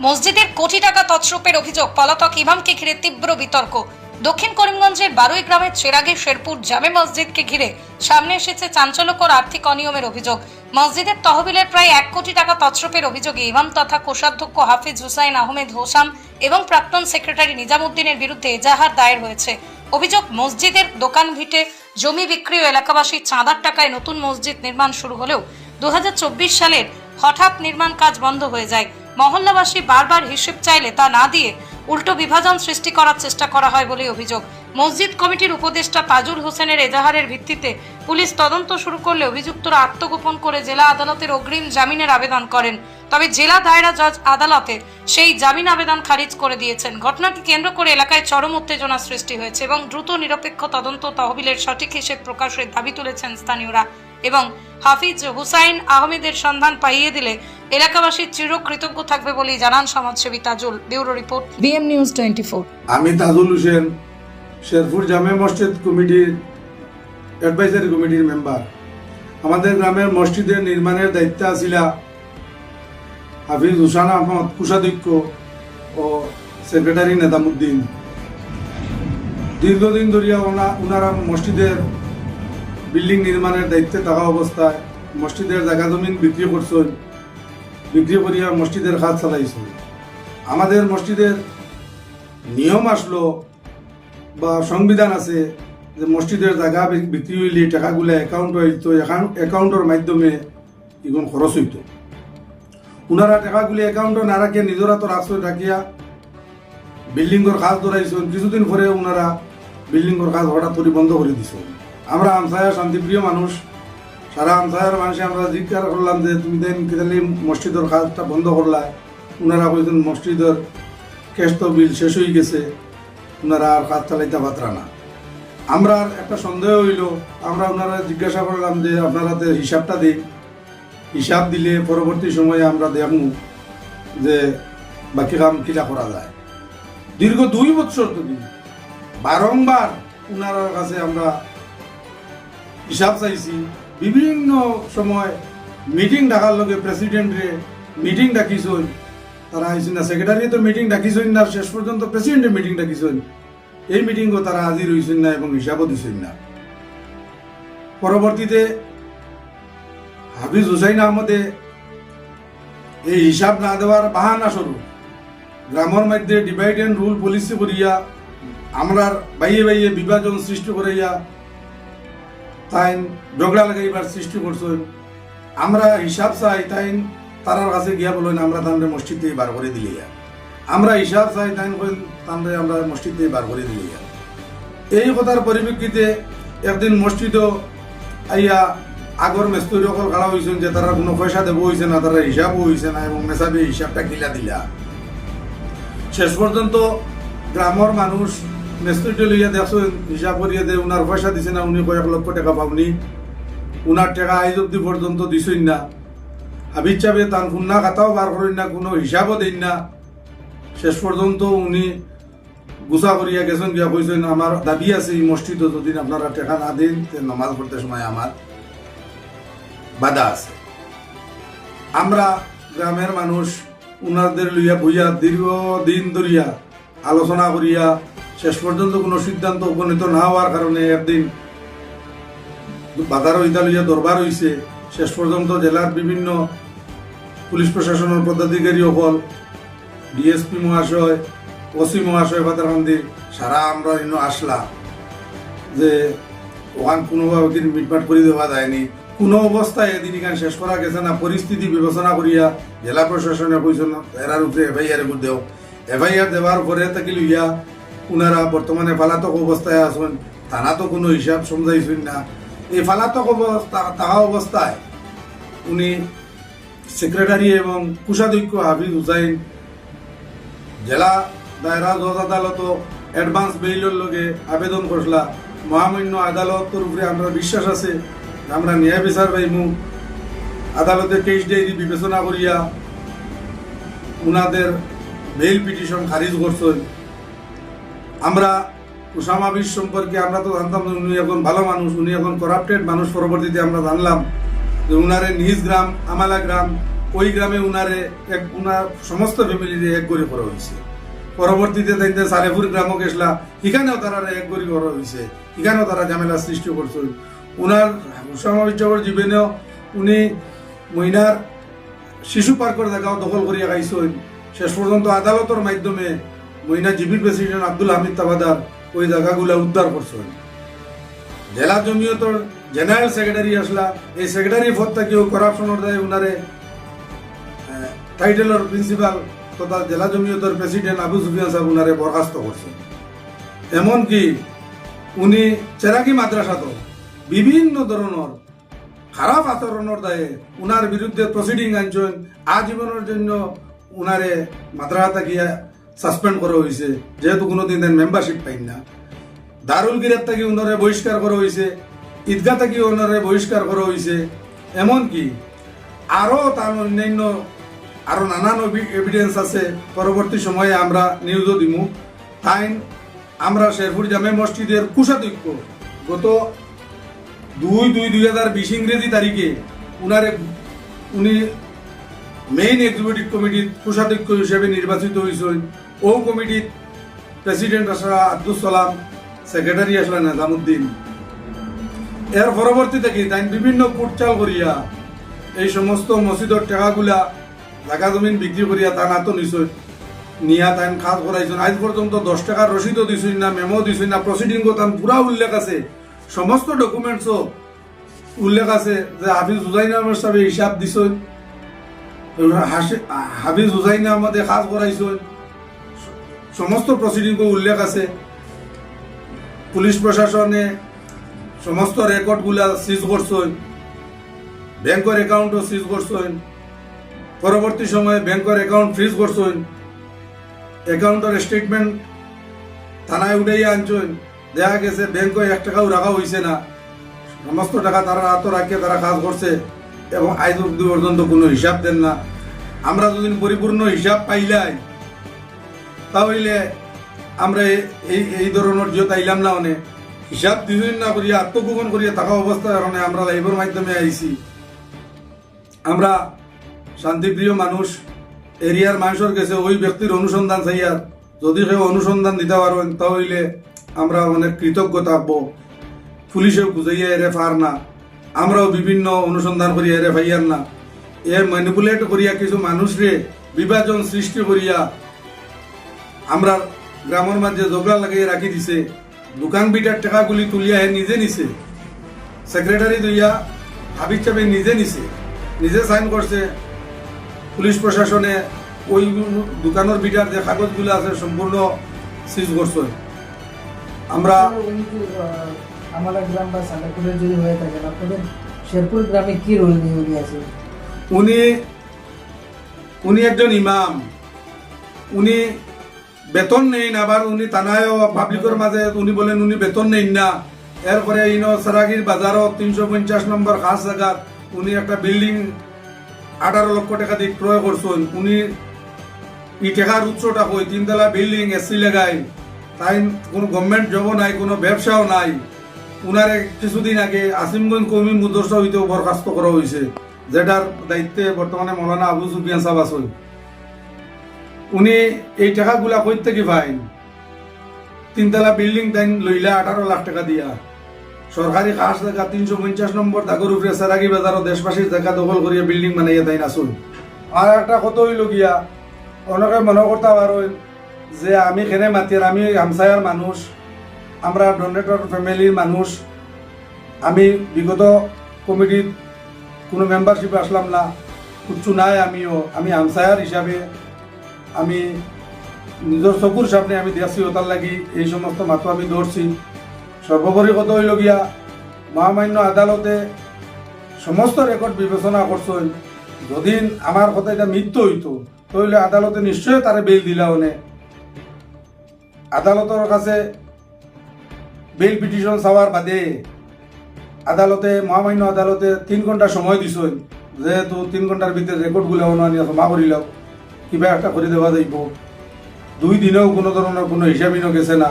মসজিদের কোটি টাকা তছরূপের অভিযোগ, পলাতক ইমামকে ঘিরে তীব্র বিতর্ক। দক্ষিণ করিমগঞ্জের বারুই গ্রামের চেরাগী শেরপুর জামে মসজিদকে ঘিরে সামনে এসেছে চাঞ্চল্যকর আর্থিক অনিয়মের অভিযোগ। মসজিদের তহবিলের প্রায় 1 কোটি টাকা তছরূপের অভিযোগে ইমাম তথা কোষাধ্যক্ষ হাফিজ হুসাইন আহমেদ হোসাম এবং প্রাক্তন সেক্রেটারি নিজামুদ্দিনের বিরুদ্ধে এজাহার দায়ের হয়েছে। অভিযোগ, মসজিদের দোকান ভিটে জমি বিক্রি ও এলাকাবাসী চাঁদার টাকায় নতুন মসজিদ নির্মাণ শুরু হলেও 2024 সালের হঠাৎ নির্মাণ কাজ বন্ধ হয়ে যায়। মহল্লাবাসী বারবার হিসেব চাইলে তা না দিয়ে উল্টো বিভাজন সৃষ্টি করার চেষ্টা করা হয় বলে অভিযোগ। মসজিদ কমিটির উপদেষ্টা তাজুল হোসেনের এজাহারের ভিত্তিতে পুলিশ তদন্ত শুরু করলে অভিযুক্তরা আত্মগোপন করে জেলা আদালতের অগ্রিম জামিনের আবেদন করেন। তবে জেলা দায়রা জজ আদালতে সেই জামিন আবেদন খারিজ করে দিয়েছেন। ঘটনাকে কেন্দ্র করে এলাকায় চরম উত্তেজনা সৃষ্টি হয়েছে এবং দ্রুত নিরপেক্ষ তদন্ত তহবিলের সঠিক হিসেব প্রকাশের দাবি তুলেছেন স্থানীয়রা এবং হাফিজ হুসাইন আহমেদের সন্ধান পাইয়ে দিলে এলাকাবাসী চিরকৃতজ্ঞ থাকবে বলেই জানান সমাজসেবী Tajul. Bureau report, BM news 24। আমি তাজুল হোসেন, শেরপুর জামে মসজিদ কমিটির অ্যাডভাইজারি কমিটির মেম্বার। আমাদের গ্রামের মসজিদের নির্মাণের দায়িত্ব ছিল হাফিজ হুসাইন আহমদ কোষাধ্যক্ষ ও সেক্রেটারি নিজামুদ্দিন। দীর্ঘদিন ধরিয়া ওনারা মসজিদের বিল্ডিং নির্মাণের দায়িত্বে থাকা অবস্থায় মসজিদের জায়গা জমিন বিক্রি করছেন, বিক্রি করিয়া মসজিদের কাজ চালাইছেন। আমাদের মসজিদের নিয়ম আসলো বা সংবিধান আছে যে মসজিদের জায়গা বিক্রি হইলে টাকাগুলো অ্যাকাউন্ট হইতো, অ্যাকাউন্টের মাধ্যমে এগুলো খরচ হইতো। ওনারা টাকাগুলি অ্যাকাউন্টে না রাখিয়া নিজেরা তো রাখছে রাখিয়া বিল্ডিংয়ের কাজ ধরাইছেন। কিছুদিন পরে ওনারা বিল্ডিংয়ের কাজ হঠাৎ করে বন্ধ করে দিছেন। আমরা আমসায়া শান্তিপ্রিয় মানুষ, সারা আমসায়ার মানুষে আমরা জিজ্ঞাসা করলাম যে তুমি দেন কেতালি মসজিদের কাজটা বন্ধ করলা। ওনারা কইছেন মসজিদের ক্যাশ তো বিল শেষ হয়ে গেছে, ওনারা আর কাজ চালাইতে পাত্রা না। আমরা একটা সন্দেহ হইল, আমরা ওনারা জিজ্ঞাসা করলাম যে আপনারা হিসাবটা দিন, হিসাব দিলে পরবর্তী সময়ে আমরা দেখব যে বাকি কাম কিলা করা যায়। দীর্ঘ 2 বছর ধরে বারংবার ওনার কাছে আমরা হিসাব চাইছি। বিভিন্ন সময় মিটিং ডাকার লগে প্রেসিডেন্টে মিটিং ডাকিছেন, তারা আইসেন না। সেক্রেটারি তো মিটিং ডাকিছেন না, শেষ পর্যন্ত প্রেসিডেন্টে মিটিং ডাকিছেন। এই মিটিংও তারা হাজির হয়েছেন না এবং হিসাবও দিচ্ছেন না। পরবর্তীতে হাফিজ হুসাইন আহমদে এই হিসাব না দেওয়ার বাহানা স্বরূপ গ্রামের মধ্যে ডিভাইড এন্ড রুল পলিসি করিয়া আমরা বাইয়ে বাইয়ে বিভাজন সৃষ্টি করাইয়া তাই ঝগড়া লাগাইবার সৃষ্টি করছেন। আমরা হিসাব চাই, তাই তারার কাছে গিয়া বলেন আমরা তাহলে মসজিদ থেকে বার করে দিলিয়া। আমরা হিসাব চাই, তাই তাহলে আমরা মসজিদ থেকে বার করে দিলিয়া। এই কথার পরিপ্রেক্ষিতে একদিন মসজিদও আইয়া আগর মেস্তরি সকল খাড়া হয়েছেন যে তারা কোনো পয়সা দেবো হয়েছে না, তারা হিসাবও হয়েছে না এবং মেসাবে হিসাবটা কিলা দিলা। শেষ পর্যন্ত গ্রামের মানুষ মেস্তরিটা লইয়া দেখছেন, হিসাব করিয়া দে উনার পয়সা দিছে না, উনি কয়েক লক্ষ টাকা পাওনি, উনার টাকা আজ অব্দি পর্যন্ত দিছেন না। হাবিজ চাবে তার খুন্না খাতাও বার করেন না, কোনো হিসাবও দেন না। শেষ পর্যন্ত উনি গুছা করিয়া গেছেন, গিয়া কইছেন আমার দাবি আছে এই মসজিদে যদি আপনারা টাকা না দেন নামাজ পড়তে সময় আমার বাধা আছে। আমরা গ্রামের মানুষ উনাদের লইয়া বইয়া দীর্ঘদিন ধরিয়া আলোচনা করিয়া শেষ পর্যন্ত কোনো সিদ্ধান্ত উপনীত না হওয়ার কারণে একদিন বাজার ইতা লইয়া দরবার হয়েছে। শেষ পর্যন্ত জেলার বিভিন্ন পুলিশ প্রশাসনের পদাধিকারী সকল, ডিএসপি মহাশয়, ওসি মহাশয় বাদারান্দি সারা আমরা ইনো আসলা যে ওখান কোনোভাবে দিন মিটমাট করে দেওয়া যায়নি। কোনো অবস্থায় এদিন এখানে শেষ করা গেছে না। পরিস্থিতি বিবেচনা করিয়া জেলা প্রশাসনে কইছেন এরার উপরে এফআইআর দেও। এফআইআর দেওয়ার পরে থাকি লইয়া উনারা বর্তমানে ফালাতক অবস্থায় আছেন, থানা তো কোনো হিসাব সমঝাইছেন না। এই ফালাতক থাকা অবস্থায় উনি সেক্রেটারি এবং কোষাধ্যক্ষ হাফিজ হুসাইন জেলা দায়রা জজ আদালত অ্যাডভান্স বেইলের লগে আবেদন করলা। মহামান্য আদালতের উপরে আমরা বিশ্বাস আছে, আমরা ন্যায় বিচার পাইমু। আদালতে কেস ডায়েরি বিবেচনা করিয়া উনাদের বেইল পিটিশন খারিজ করছেন। আমরা উসামা বিশ সম্পর্কে আমরা তো জানতাম উনি এখন ভালো মানুষ, উনি এখন করাপ্টেড মানুষ। পরবর্তীতে আমরা জানলাম যে উনারে নিজ গ্রাম আমালা গ্রাম ওই গ্রামে উনার সমস্ত ফ্যামিলিরে এক গড়ি করা হয়েছে। পরবর্তীতে তাইতে সারেপুর গ্রামও গেছলা, এখানেও তারা এক গড়ি করা হয়েছে, এখানেও তারা ঝামেলা সৃষ্টি করছেন। উনার সমাবেশর জীবনেও উনি মহিনার শিশু পার্কের জায়গাও দখল করিয়া খাইছেন। শেষ পর্যন্ত আদালতের মাধ্যমে মহিনা জিবির প্রেসিডেন্ট আব্দুল হামিদ তাবাদার ওই জায়গাগুলা উদ্ধার করছেন। জেলা জমিয়তর জেনারেল সেক্রেটারি আসলা, এই সেক্রেটারি পদ থেকেও করাপশনের দায় উনারে টাইটেলর প্রিন্সিপাল তথা জেলা জমিয়তর প্রেসিডেন্ট আবু সুফিয়ান সাহেব উনারে বরখাস্ত করছেন। এমনকি উনি চেরাকি মাদ্রাসাত বিভিন্ন ধরনের খারাপ আচরণের দায়ে উনার বিরুদ্ধে প্রসিডিং আনছেন। আজীবনের জন্য উনারে মাদ্রাসা গিয়া সাসপেন্ড করা হয়েছে, যেহেতু কোনোদিন মেম্বারশিপ পাইন না। দারুল গিরাত থেকে উনারে বহিষ্কার করা হয়েছে, ঈদগাহ থেকে উনারে বহিষ্কার করা হয়েছে। এমনকি আরও তার অন্যান্য আরো নানান এভিডেন্স আছে, পরবর্তী সময়ে আমরা নিউজও দিমু। তাই আমরা শেরপুর জামে মসজিদের কুশাধ্যক্ষ গত 2/2/2020 ইংরেজি তারিখে উনি মেইন এক্সিকিউটিভ কমিটির কোষাধ্যক্ষ হিসেবে নির্বাচিত হয়েছেন। ও কমিটির প্রেসিডেন্ট আসলা আব্দুল সালাম, সেক্রেটারি আসলা নিজামুদ্দিন। এর পরবর্তীতে কি তাই বিভিন্ন কুটচাল করিয়া এই সমস্ত মসজিদের টাকাগুলা জায়গা জমিন বিক্রি করিয়া তা না তো নিশ্চয় নিয়া তাই কাজ করাইছেন। আজ পর্যন্ত 10 টাকার রসিদও দিছেন না, মেমো দিছেন না, প্রসিডিং তার পুরা উল্লেখ আছে, সমস্ত ডকুমেন্টসও উল্লেখ আছে যে হাফিজ হুসাইন আহমদ সাহেব হিসাব দিছেন, হাফিজ হুসাইন আহমদে কাজ করাইছেন, সমস্ত প্রসিডিং উল্লেখ আছে। পুলিশ প্রশাসনে সমস্ত রেকর্ডগুলা সিজ করছেন, ব্যাংকের অ্যাকাউন্টও সিজ করছেন। পরবর্তী সময়ে ব্যাংকের অ্যাকাউন্ট ফ্রিজ করছেন, অ্যাকাউন্টের স্টেটমেন্ট থানায় উঠাইয়া আনছেন। দেখা গেছে ব্যাংকে 1 টাকাও রাখা হয়েছে না, সমস্ত টাকা তারা হাতে রাখিয়ে তারা কাজ করছে এবং আজ অব্দি পর্যন্ত কোনো হিসাব দেন না। আমরা যদি পরিপূর্ণ হিসাব পাইলাই তাহলে আমরা এই ধরনের জিও তাইলাম না। অনেক হিসাব দিন না করিয়া আত্মগোপন করিয়া থাকা অবস্থার কারণে আমরা লাইভের মাধ্যমে আইছি। আমরা শান্তিপ্রিয় মানুষ, এরিয়ার মানুষের কাছে ওই ব্যক্তির অনুসন্ধান চাইয়ার, যদি কেউ অনুসন্ধান দিতে পারেন তাহলে আমরা অনেক কৃতজ্ঞ থাকবো। পুলিশেও বুঝাইয়া এরে পার না, আমরাও বিভিন্ন অনুসন্ধান করিয়া এরে পাইয়ার না। এ ম্যানিপুলেট করিয়া কিছু মানুষরে বিভাজন সৃষ্টি করিয়া আমরা গ্রামের মাঝে ঝগড়া লাগিয়ে রাখি দিছে। দোকান বিটার টাকাগুলি তুলিয়া হে নিজে নিছে, সেক্রেটারি দইয়া হাবিজ চাপে নিজে নিছে, নিজে সাইন করছে। পুলিশ প্রশাসনে ওই দোকানের বিটার যে কাগজগুলো আছে সম্পূর্ণ সিজ করছে। আমরা আমাদের গ্রাম বা সান্দাপুরের যদি হয়ে থাকেন, আপনাদের শেরপুর গ্রামে কি রোল নিয়ে আছে? উনি একজন ইমাম, উনি বেতন নেই। আবার উনি থানায়ও পাবলিকের মাঝে উনি বলেন উনি বেতন নেই না। এরপরে সারাগির বাজারও 350 নম্বর খাস জায়গা উনি একটা বিল্ডিং 18 লক্ষ টাকা দিয়ে ক্রয় করছেন। উনি এই টাকার উৎসটা কই? 3 তলা বিল্ডিং, এসি লাগাই, তাই কোনো গভর্নমেন্ট জব নাই, কোনো ব্যবসাও নাই। উনারে কিছুদিন আগে আসিমগঞ্জ কওমি মুদরসা হইতেও বরখাস্ত করা হয়েছে, যেটার দায়িত্বে বর্তমানে মৌলানা আবু সুফিয়ান সাহেব আছেন। উনি এই টাকাগুলা কই থেকে পাইন? 3 তলা বিল্ডিং তাই লইলা 18 লাখ টাকা দিয়া, সরকারি খাস জায়গা 350 নম্বর দাগর উপরে সারাগি বাজারও দেশবাসীর জায়গা দখল করিয়া বিল্ডিং বানাইয়া তাই আসুন। আর একটা কত হইল গিয়া অনেকে মনে করতে পারেন যে আমি কেনে মাতির, আমি হামসায়ার মানুষ, আমরা ডোনেটর ফ্যামিলির মানুষ, আমি বিগত কমিটির কোনো মেম্বারশিপে আসলাম না, কিচ্ছু নাই। আমি হামসায়ার হিসাবে আমি নিজের চকুর সামনে আমি দেখছি, ওটার লাগি এই সমস্ত মাতো আমি ধরছি। সর্বোপরি কত হইল গিয়া মহামান্য আদালতে সমস্ত রেকর্ড বিবেচনা করছেন। যদি আমার কথা এটা মিথ্য হইতো তাহলে আদালতে নিশ্চয়ই তারে বেল দিলা। হনে আদালতের কাছে বেল পিটিশন চাওয়ার বাদে মহামান্য আদালতে 3 ঘন্টা সময় দিছেন, যেহেতু 3 ঘন্টার ভিতরে রেকর্ডগুলো আনিয়া জমা করিলাম, কিবা একটা করে দেওয়া যাইব। 2 দিনেও কোনো ধরনের কোনো হিসাবই গেছে না।